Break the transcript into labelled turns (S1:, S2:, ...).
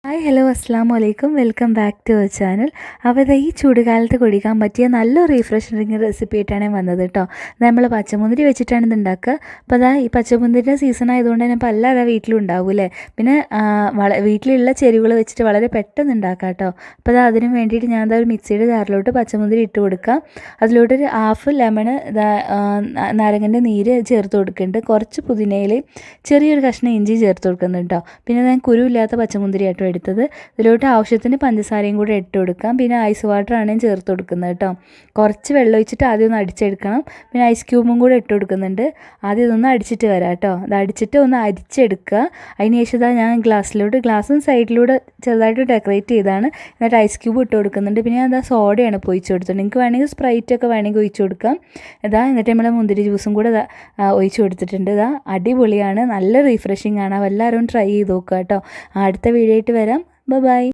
S1: Hi hello അസ്സാം വലൈക്കും welcome back to our channel. അപ്പോൾ ഈ ചൂടുകാലത്ത് കുടിക്കാൻ പറ്റിയ നല്ല റീഫ്രഷിങ് റെസിപ്പി ആയിട്ടാണ് ഞാൻ വന്നത് കേട്ടോ. നമ്മൾ പച്ചമുന്തിരി വെച്ചിട്ടാണ് ഇത് ഉണ്ടാക്കുക. അപ്പോൾ ഈ പച്ചമുന്തിരിയുടെ സീസൺ ആയതുകൊണ്ട് തന്നെ ഇപ്പോൾ എല്ലാവരുടെ വീട്ടിലും ഉണ്ടാവും അല്ലേ. പിന്നെ വീട്ടിലുള്ള ചേരുവകൾ വെച്ചിട്ട് വളരെ പെട്ടെന്ന് ഉണ്ടാക്കാം കേട്ടോ. അപ്പോൾ അതിന് വേണ്ടിയിട്ട് ഞാൻ ഒരു മിക്സിയുടെ ജാറിലോട്ട് പച്ചമുന്തിരി ഇട്ട് കൊടുക്കാം. അതിലോട്ട് ഒരു ഹാഫ് ലെമണ് നാരങ്ങൻ്റെ നീര് ചേർത്ത് കൊടുക്കുന്നുണ്ട്. കുറച്ച് പുതിനയിലയും ചെറിയൊരു കഷ്ണം ഇഞ്ചി ചേർത്ത് കൊടുക്കുന്നുണ്ട് കേട്ടോ. പിന്നെ ഞാൻ കുരുവില്ലാത്ത പച്ചമുന്തിരി ആയിട്ട് എടുത്തത്. ഇതിലോട്ട് ആവശ്യത്തിന് പഞ്ചസാരയും കൂടെ ഇട്ട് കൊടുക്കാം. പിന്നെ ഐസ് വാട്ടറാണ് ഞാൻ ചേർത്ത് കൊടുക്കുന്നത് കേട്ടോ. കുറച്ച് വെള്ളം ഒഴിച്ചിട്ട് ആദ്യം ഒന്ന് അടിച്ചെടുക്കണം. പിന്നെ ഐസ് ക്യൂബും കൂടെ ഇട്ട് കൊടുക്കുന്നുണ്ട്. ആദ്യം ഇതൊന്ന് അടിച്ചിട്ട് വരാം കേട്ടോ. അത് അടിച്ചിട്ട് ഒന്ന് അരിച്ചെടുക്കുക. അതിന് ശേഷം ഞാൻ ഗ്ലാസും സൈഡിലൂടെ ചെറുതായിട്ട് ഡെക്കറേറ്റ് ചെയ്താണ്. എന്നിട്ട് ഐസ് ക്യൂബ് ഇട്ട് കൊടുക്കുന്നുണ്ട്. പിന്നെ ഞാൻ സോഡയാണ് ഇപ്പോൾ ഒഴിച്ച് കൊടുത്തത്. നിങ്ങൾക്ക് വേണമെങ്കിൽ സ്പ്രൈറ്റൊക്കെ വേണമെങ്കിൽ ഒഴിച്ച് കൊടുക്കാം. എന്നിട്ട് നമ്മൾ മുന്തിരി ജ്യൂസും കൂടെ ഒഴിച്ച് കൊടുത്തിട്ടുണ്ട്. അടിപൊളിയാണ്, നല്ല റീഫ്രഷിംഗ് ആണ്. എല്ലാവരും ട്രൈ ചെയ്ത് നോക്കുക കേട്ടോ. അടുത്ത വീഡിയോ ആയിട്ട് വരാം. ബൈ.